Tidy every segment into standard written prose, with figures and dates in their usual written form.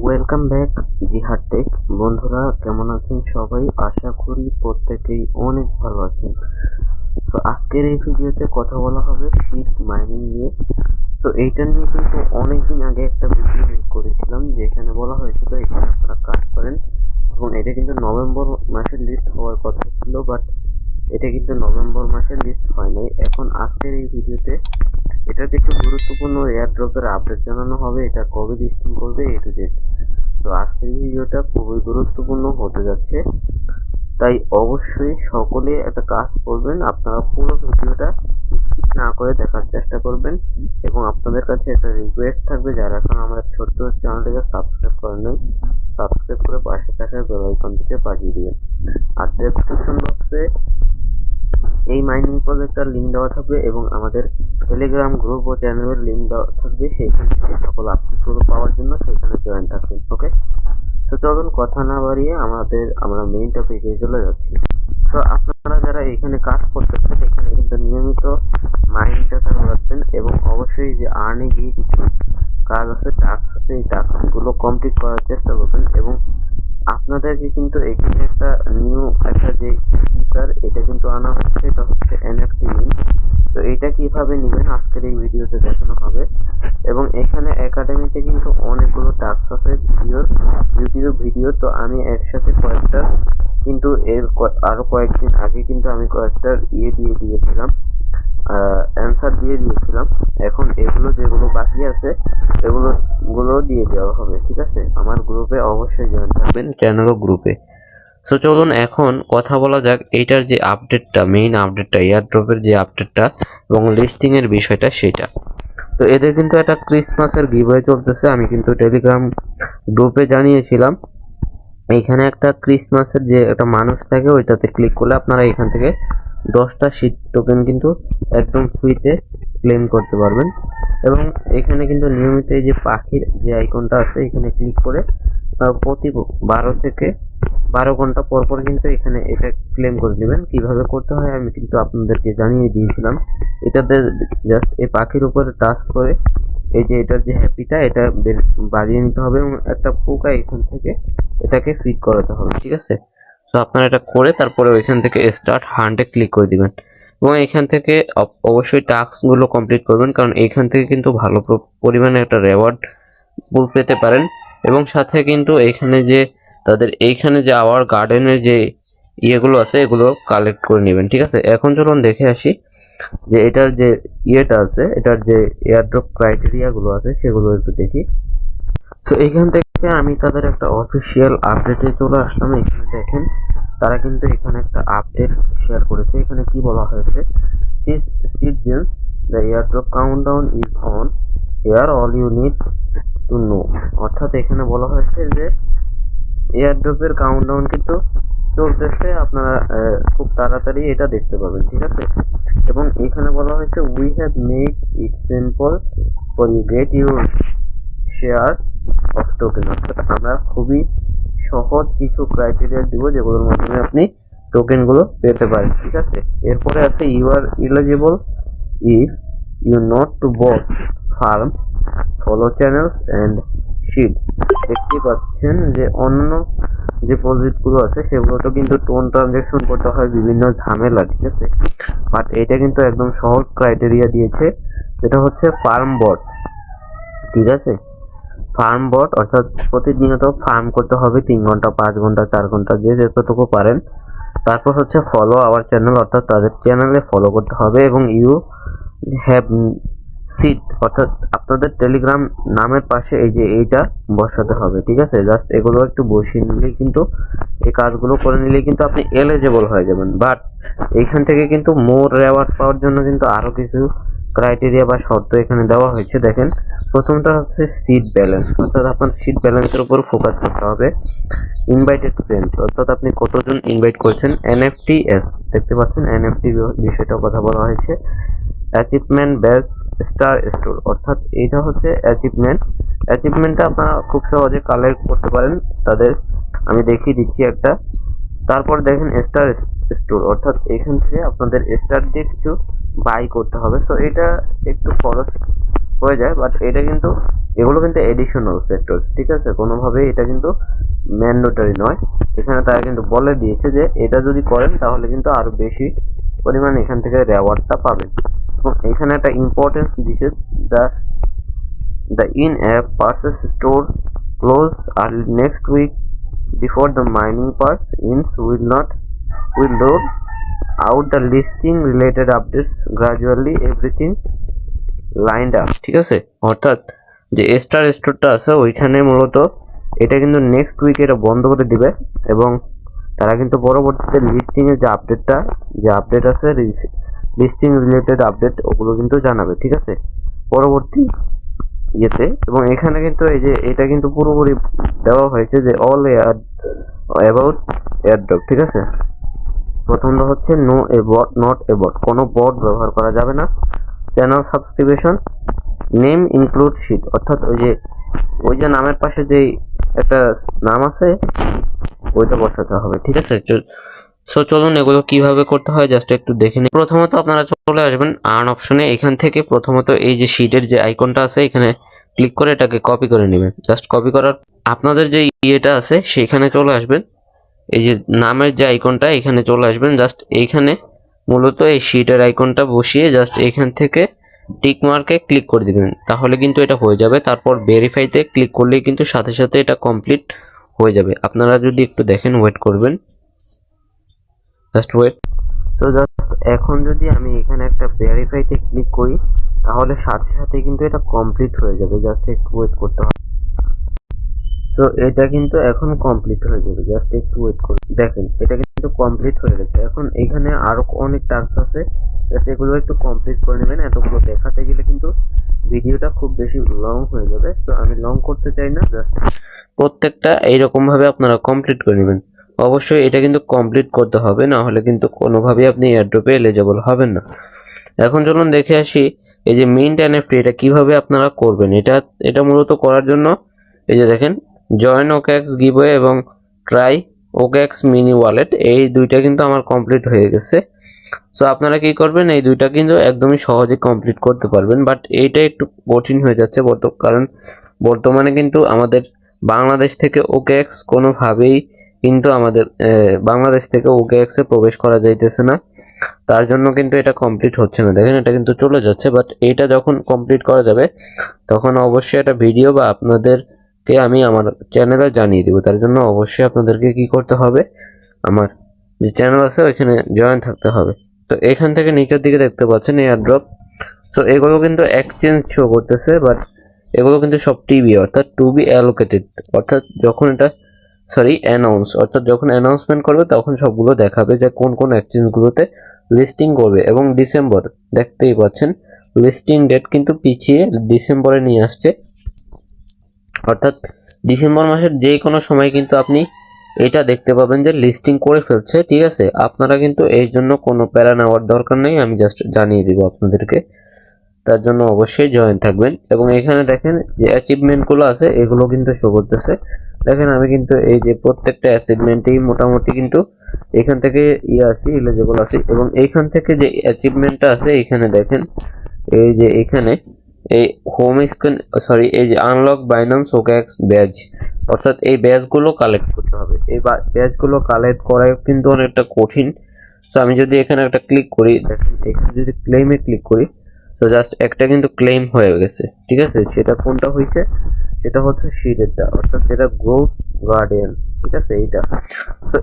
Welcome back জিহাদ take. বন্ধুরা কেমন আছেন সবাই? আশা করি প্রত্যেকেই অনেক ভালো আছেন। তো আজকের এই ভিডিওতে কথা বলা হবে শিফট মাইনিং নিয়ে। তো এইটা নিয়ে কিন্তু অনেকদিন আগে একটা ভিডিও মেক করেছিলাম, যেখানে বলা হয়েছিল এখানে আপনারা কাজ করেন, এবং এটা কিন্তু নভেম্বর মাসের লিস্ট হওয়ার কথা ছিল, বাট এটা কিন্তু নভেম্বর মাসের লিস্ট হয় নাই। এখন আজকের এই ভিডিওতে এটার কিছু গুরুত্বপূর্ণ এয়ারড্রপের আপডেট জানানো হবে, এটা কবে লিস্টিং করবে এ টু জেড। তো আজকের ভিডিওটা খুবই গুরুত্বপূর্ণ হতে যাচ্ছে, তাই অবশ্যই সকলে একটা কাজ করবেন, আপনারা পুরো ভিডিওটা স্কিপ না করে দেখার চেষ্টা করবেন। এবং আপনাদের কাছে একটা রিকোয়েস্ট থাকবে, যারা এখন আমাদের ছোট্ট চ্যানেলটাকে সাবস্ক্রাইব করেন নাই, সাবস্ক্রাইব করে পাশে থাকা বেল আইকনটিকে বাজিয়ে দিবেন। আর ডেসক্রিপশন বক্সে এই মাইনিং প্রজেক্টটার লিঙ্ক দেওয়া থাকবে এবং আমাদের টেলিগ্রাম গ্রুপ ও চ্যানেলের লিঙ্ক দেওয়া থাকবে, সেইখান থেকে সকল আপডেটগুলো পাওয়ার জন্য সেইখানে জয়েন থাকবেন। ওকে, তো চলুন কথা না বাড়িয়ে আমরা মেইন টপিকে চলে যাচ্ছি। তো আপনারা যারা এখানে কাজ করতেছেন, এখানে কিন্তু নিয়মিত মাইন্ডটা চালু রাখবেন এবং অবশ্যই যে আর্নে গিয়ে কিছু কাজ আছে, টাস্ক আছে, এই টাস্কগুলো কমপ্লিট করার চেষ্টা করবেন। এবং আপনাদেরকে কিন্তু এখানে একটা যে ফিচার এটা কিন্তু আনা হচ্ছে, এটা হচ্ছে এনএফটি লিঙ্ক। তো এটা কিভাবে নেবেন আজকের এই ভিডিওতে দেখানো হবে। এবং এখানে একাডেমিতে কিন্তু অনেকগুলো টাস্ক আছে, ইউটিউব ভিডিও। তো আমি একসাথে কয়েকটা কিন্তু আরো কয়েকদিন আগে কিন্তু আমি কয়েকটা দিয়ে দিয়েছিলাম, অ্যান্সার দিয়ে দিয়েছিলাম। এখন এগুলো যেগুলো বাকি আছে এগুলো দিয়ে দেওয়া হবে, ঠিক আছে? আমার গ্রুপে অবশ্যই জয়েন থাকবেন, চ্যানেলও গ্রুপে। সো চলুন এখন কথা বলা যাক এইটার যে আপডেটটা, মেইন আপডেটটা, এয়ারড্রপের যে আপডেটটা এবং লিস্টিং এর বিষয়টা সেটা। তো এদের কিন্তু একটা ক্রিসমাসের গিভওয়ে চলতেছে, আমি কিন্তু টেলিগ্রাম গ্রুপে জানিয়েছিলাম। এইখানে একটা ক্রিসমাসের যে একটা মানুষ থাকে, ওইটাতে ক্লিক করলে আপনারা এখান থেকে 10টা শিট টোকেন কিন্তু একদম ফ্রিতে ক্লেম করতে পারবেন। এবং এখানে কিন্তু নিয়মিত এই যে পাখির যে আইকনটা আছে, এখানে ক্লিক করে প্রতি 12 থেকে 12 ঘন্টা পর পর কিন্তু এখানে এটা ক্লেম করে নেবেন। কিভাবে করতে হয় আমি কিন্তু আপনাদেরকে জানিয়ে দিয়েছিলাম। এটাতে জাস্ট এই পাখির উপরে টাচ করে এই যে এটার যে হ্যাপিটা এটা বাড়িয়ে নিতে হবে এবং একটা পোকা এখান থেকে এটাকে ফিট করাতে হবে, ঠিক আছে? সো আপনারা এটা করে তারপরে ওইখান থেকে স্টার্ট হান্টে ক্লিক করে দিবেন এবং এখান থেকে অবশ্যই টাস্কগুলো কমপ্লিট করবেন, কারণ এইখান থেকে কিন্তু ভালো পরিমাণে একটা রেওয়ার্ড পেতে পারেন। এবং সাথে কিন্তু এইখানে যে তাদের এইখানে যে আওয়ার গার্ডেনের যে ইয়েগুলো আছে এগুলো কালেক্ট করে নেবেন, ঠিক আছে? এখন চলুন দেখে আসি যে এটার যে ইয়েটা আছে, এটার যে এয়ারড্রপ ক্রাইটেরিয়াগুলো আছে সেগুলো একটু দেখি। সো এইখান থেকে আমি তাদের একটা অফিসিয়াল আপডেটে চলে আসলাম। এখানে দেখেন তারা কিন্তু এখানে একটা আপডেট শেয়ার করেছে। এখানে কি বলা হয়েছে, citizens the airdrop countdown is on, here all you need to know. অর্থাৎ এখানে বলা হয়েছে যে এয়ারড্রপের কাউন্টডাউন কিন্তু চলতেছে, আপনারা খুব তাড়াতাড়ি এটা দেখতে পাবেন, ঠিক আছে? এবং এখানে বলা হয়েছে we have made it simple for you get your share of token. অর্থাৎ আমরা খুবই সহজ কিছু ক্রাইটেরিয়া দিব যেগুলোর মাধ্যমে আপনি টোকেনগুলো পেতে পারেন, ঠিক আছে? এরপরে আছে you are eligible if you not to bot farm follow channels and sheet. দেখতে পাচ্ছেন যে অন্য যে প্রজেক্টগুলো আছে সেগুলোতে কিন্তু টোন ট্রানজেকশন করতে হয়, বিভিন্ন ঝামেলা, ঠিক আছে? বাট এটা কিন্তু একদম সহজ ক্রাইটেরিয়া দিয়েছে, যেটা হচ্ছে ফার্ম বট, ঠিক আছে? ফার্ম বট অর্থাৎ প্রতিনিয়ত ফার্ম করতে হবে 3 ঘন্টা, 5 ঘন্টা, 4 ঘন্টা, যে যতটুকু পারেন। তারপর হচ্ছে ফলো আওয়ার চ্যানেল, অর্থাৎ তাদের চ্যানেলে ফলো করতে হবে। এবং ইউ হ্যাভ সিট, অর্থাৎ আপনাদের টেলিগ্রাম নামের পাশে এই যে এইটা বসাতে হবে, ঠিক আছে? জাস্ট এগুলো একটু বসিয়ে নিলেই কিন্তু, এই কাজগুলো করে নিলেই কিন্তু আপনি এলিজিবল হয়ে যাবেন। বাট এইখান থেকে কিন্তু মোর রেওয়ার্ড পাওয়ার জন্য কিন্তু আরো কিছু ক্রাইটেরিয়া বা শর্ত এখানে দেওয়া হয়েছে। দেখেন, প্রথমটা হচ্ছে সিট ব্যালেন্স, অর্থাৎ আপনার সিট ব্যালেন্সের উপর ফোকাস করতে হবে। ইনভাইটেড ফ্রেন্ডস, অর্থাৎ আপনি কতজন ইনভাইট করেছেন। এনএফটিএস, দেখতে পাচ্ছেন এনএফটি বিষয়টা কথা বলা হয়েছে। অ্যাচিভমেন্ট বেস স্টার স্টোর, অর্থাৎ এইটা হচ্ছে অ্যাচিভমেন্টটা আপনারা খুব সহজে কালেক্ট করতে পারেন তাদের, আমি দেখিয়ে দিচ্ছি একটা। তারপর দেখেন স্টার স্টোর, অর্থাৎ এখান থেকে আপনাদের স্টার দিয়ে কিছু বাই করতে হবে। তো এটা একটু খরচ হয়ে যায়, বাট এটা কিন্তু এগুলো কিন্তু এডিশনাল ফ্যাক্টর, ঠিক আছে, কোনোভাবেই এটা কিন্তু ম্যান্ডেটরি নয়। এখানে তারা কিন্তু বলে দিয়েছে যে এটা যদি করেন তাহলে কিন্তু আরো বেশি পরিমাণ এখান থেকে রেওয়ার্ডটা পাবেন। এবং এখানে একটা ইম্পর্টেন্স দিচ্ছে, the in-app purchase store close early next week before the mining pass ends will load out the listing related updates gradually everything lined up, ঠিক আছে। অর্থাৎ যে স্টার স্টোরটা আছে ওইখানে মূলত এটা কিন্তু নেক্সট উইক এটা বন্ধ করে দিবে, এবং তারা কিন্তু পরবর্তীতে লিস্টিং এর যে আপডেট আছে লিস্টিং রিলেটেড আপডেট ওগুলো কিন্তু জানাবে, ঠিক আছে, পরবর্তী ইয়েতে। এবং এখানে কিন্তু এই যে এটা কিন্তু পুরোপুরি দেওয়া হয়েছে যে অল অ্যাবাউট এয়ারড্রপ, ঠিক আছে। প্রথমটা হচ্ছে নো এবট, নট এবট, কোনো বট ব্যবহার করা যাবে না। Channel subscription, name include sheet, অর্থাৎ ওই যে নামের পাশে যে একটা নাম আছে ওইটা বসাতে হবে, ঠিক আছে। সো চলুন এগুলো কিভাবে করতে হয় জাস্ট একটু দেখে নিন। প্রথমত আপনারা চলে আসবেন আর্ন অপশনে, এখান থেকে প্রথমত এই যে শিটের যে আইকনটা আছে এখানে ক্লিক করে এটাকে কপি করে নেবেন। জাস্ট কপি করার আপনাদের যে ইয়েটা আছে সেখানে চলে আসবেন, এই যে নামের যে আইকনটা এখানে চলে আসবেন। জাস্ট এইখানে মূলত এই শিটের আইকনটা বসিয়ে জাস্ট এখান থেকে টিক মার্কে ক্লিক করে দিবেন, তাহলে কিন্তু এটা হয়ে যাবে। তারপর ভেরিফাইতে ক্লিক করলেই কিন্তু সাথে সাথে এটা কমপ্লিট হয়ে যাবে। আপনারা যদি একটু দেখেন, ওয়েট করবেন, জাস্ট ওয়েট। তো জাস্ট এখন যদি আমি এখানে একটা ভেরিফাইতে ক্লিক করি তাহলে সাথে সাথে কিন্তু এটা কমপ্লিট হয়ে যাবে, জাস্ট একটু ওয়েট করতে হবে। তো এটা কিন্তু এখন কমপ্লিট হয়ে যাবে, জাস্ট একটু ওয়েট করুন। দেখেন এটা কিন্তু কমপ্লিট হয়ে গেছে। এখন এখানে আরো অনেক টাস্ক আছে, এগুলো একটু কমপ্লিট করে নেবেন। এতগুলো দেখাতে গেলে কিন্তু ভিডিওটা খুব বেশি লং হয়ে যাবে, তো আমি লং করতে চাই না, জাস্ট প্রত্যেকটা এইরকম ভাবে আপনারা কমপ্লিট করে নেবেন। অবশ্যই এটা কিন্তু কমপ্লিট করতে হবে, না হলে কিন্তু কোনোভাবেই আপনি এয়ারড্রপে এলিজিবল হবেন না। এখন চলুন দেখে আসি এই যে মিন্ট এনএফটি এটা কিভাবে আপনারা করবেন। এটা মূলত করার জন্য এই যে দেখেন জয়েন ওকেএক্স গিভওয়ে এবং ট্রাই ওকেএক্স মিনি ওয়ালেট, এই দুইটা কিন্তু আমার কমপ্লিট হয়ে গেছে। সো আপনারা কি করবেন, এই দুইটা কিন্তু একদমই সহজে কমপ্লিট করতে পারবেন, বাট এইটা একটু কঠিন হয়ে যাচ্ছে কারণ বর্তমানে কিন্তু আমাদের বাংলাদেশ থেকে ওকেএক্স কোনোভাবেই কিন্তু আমাদের বাংলাদেশ থেকে ওকেএক্সে প্রবেশ করা যাইতেছে না, তার জন্য কিন্তু এটা কমপ্লিট হচ্ছে না। দেখেন এটা কিন্তু চলে যাচ্ছে, বাট এইটা যখন কমপ্লিট করা যাবে তখন অবশ্যই একটা ভিডিও বা আপনাদেরকে আমি আমার চ্যানেলে জানিয়ে দেবো। তার জন্য অবশ্যই আপনাদেরকে কি করতে হবে, আমার যে চ্যানেল আছে ওইখানে জয়েন থাকতে হবে। তো এখান থেকে নিচের দিকে দেখতে পাচ্ছেন এয়ারড্রপ। সো এগুলো কিন্তু এক্সচেঞ্জ শো করতেছে, বাট এগুলো কিন্তু সব টিবি, অর্থাৎ টু বি অ্যালোকেটেড, অর্থাৎ যখন এটা অর্থাৎ যখন অ্যানাউন্সমেন্ট করবে তখন সবগুলো দেখাবে যে কোন কোন এক্সচেঞ্জগুলোতে লিস্টিং করবে। এবং ডিসেম্বর দেখতেই পাচ্ছেন লিস্টিং ডেট কিন্তু পিছিয়ে ডিসেম্বরে নিয়ে আসছে, অর্থাৎ ডিসেম্বর মাসের যে কোনো সময় কিন্তু আপনি এটা দেখতে পাবেন যে লিস্টিং করে ফেলছে, ঠিক আছে। আপনারা কিন্তু এই জন্য কোনো প্যারা নেওয়ার দরকার নেই, আমি জাস্ট জানিয়ে দিব আপনাদেরকে। তার জন্য অবশ্যই জয়েন থাকবেন। এবং এখানে দেখেন যে অ্যাচিভমেন্টগুলো আছে এগুলো কিন্তু শো করতেছে। দেখেন আমি কিন্তু এই যে প্রত্যেকটা অ্যাচিভমেন্টেই মোটামুটি কিন্তু এখান থেকে এলিজিবল আছি। এবং এইখান থেকে যে অ্যাচিভমেন্টটা আছে এখানে দেখেন এই যে এখানে এই হোম স্ক্রিন এই যে আনলক বাইন্যান্স ওকেএক্স ব্যাজ, অর্থাৎ এই ব্যাজগুলো কালেক্ট করতে হবে। এই ব্যাজগুলো কালেক্ট করা কিন্তু অনেকটা কঠিন। সো আমি যদি এখানে একটা ক্লিক করি, দেখেন এখানে যদি ক্লেমে ক্লিক করি তো জাস্ট একটা কিন্তু ক্লেম হয়ে গেছে, ঠিক আছে। সেটা কোনটা হয়েছে, সেটা হচ্ছে শিটেরটা, অর্থাৎ যেটা গ্রোথ গার্ডিয়ান, ঠিক আছে এইটা। তো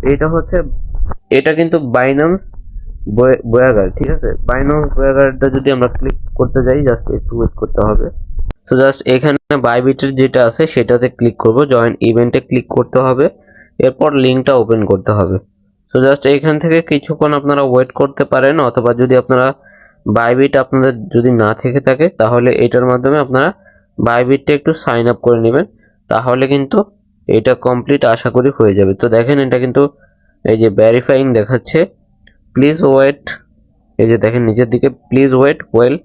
এটা কিন্তু বাইন্যান্স বয়াগার, ঠিক আছে। বাইন্যান্স বয়াগারটা যদি আমরা ক্লিক করতে যাই জাস্ট একটু ওয়েট করতে হবে। সো জাস্ট এখানে বাইবিটের যেটা আছে সেটাতে ক্লিক করব, জয়েন ইভেন্টে ক্লিক করতে হবে, এরপর লিঙ্কটা ওপেন করতে হবে। সো জাস্ট এখান থেকে কিছুক্ষণ আপনারা ওয়েট করতে পারেন, অথবা যদি আপনারা বাইবিট আপনাদের যদি না থেকে থাকে তাহলে এটার মাধ্যমে আপনারা বাইবিটটা একটু সাইন আপ করে নেবেন, তাহলে কিন্তু এটা কমপ্লিট আশা করি হয়ে যাবে। তো দেখেন এটা কিন্তু এই যে ভেরিফাইং দেখাচ্ছে, প্লিজ ওয়েট, এই যে দেখেন নিচের দিকে please wait well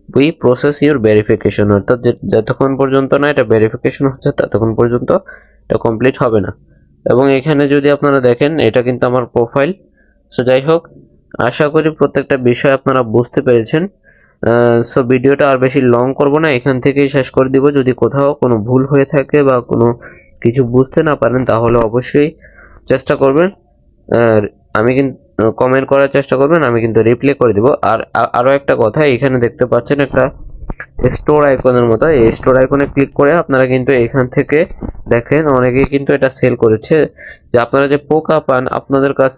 we process your verification, অর্থাৎ যতক্ষণ পর্যন্ত না এটা ভেরিফিকেশন হচ্ছে ততক্ষণ পর্যন্ত এটা কমপ্লিট হবে না। এবং এখানে যদি আপনারা দেখেন এটা কিন্তু আমার প্রোফাইল। সো যাই হোক, আশা করি প্রত্যেকটা বিষয় আপনারা বুঝতে পেরেছেন। সো ভিডিওটা আর বেশি লং করব না, এখান থেকেই শেষ করে দিব। যদি কোথাও কোনো ভুল হয়ে থাকে বা কোনো কিছু বুঝতে না পারেন তাহলে অবশ্যই চেষ্টা করবেন, আর আমি কিন্তু কমেন্ট করার চেষ্টা করবেন, আমি কিন্তু রিপ্লাই করে দিব। আর আরও একটা কথা, এখানে দেখতে পাচ্ছেন একটা স্টোর আইকনের মতো, এই স্টোর আইকনে ক্লিক করে আপনারা কিন্তু এখান থেকে দেখেন অনেকেই কিন্তু এটা সেল করেছে, যে আপনারা যে পোকা পান আপনাদের কাছ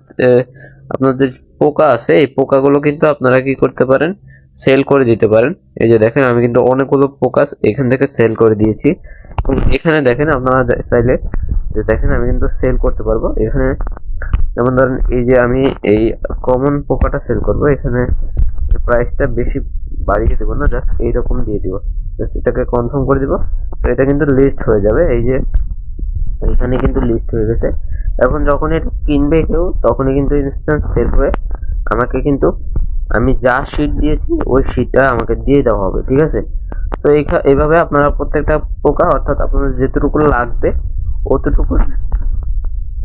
আপনাদের পোকা আছে, এই পোকাগুলো কিন্তু আপনারা কি করতে পারেন, সেল করে দিতে পারেন। এই যে দেখেন আমি কিন্তু অনেকগুলো পোকা এখান থেকে সেল করে দিয়েছি, এবং এখানে দেখেন আপনারা চাইলে যে দেখেন আমি কিন্তু সেল করতে পারবো। এখানে যেমন ধরেন এই যে আমি এই কমন পোকাটা সেল করব, এখানে প্রাইসটা বেশি বাড়িয়ে দেবো না, জাস্ট এইরকম দিয়ে দিব, জাস্ট এটাকে কনফার্ম করে দিব। তো এটা কিন্তু লিস্ট হয়ে যাবে, এই যে এখানে কিন্তু লিস্ট হয়ে গেছে। এখন যখন এটা কিনবে কেউ তখনই কিন্তু ইনস্ট্যান্ট সেল হয়ে আমাকে কিন্তু আমি যা শিট দিয়েছি ওই শিটটা আমাকে দিয়ে দেওয়া হবে, ঠিক আছে? তো এইভাবে আপনারা প্রত্যেকটা পোকা অর্থাৎ আপনাদের যেটুকু লাগবে অতটুকু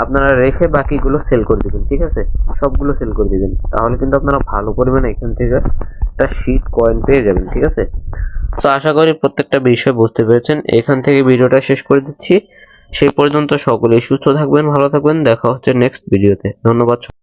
আপনারা রেখে বাকিগুলো সেল করে দিবেন, ঠিক আছে? সবগুলো সেল করে দিবেন, তাহলে কিন্তু আপনারা ভালো পরিমাণে এখান থেকে একটা শিট কয়েন পেয়ে যাবেন, ঠিক আছে? তো আশা করি প্রত্যেকটা বিষয় বুঝতে পেরেছেন। এখান থেকে ভিডিওটা শেষ করে দিচ্ছি। সেই পর্যন্ত সকলেই সুস্থ থাকবেন, ভালো থাকবেন, দেখা হচ্ছে নেক্সট ভিডিওতে। ধন্যবাদ।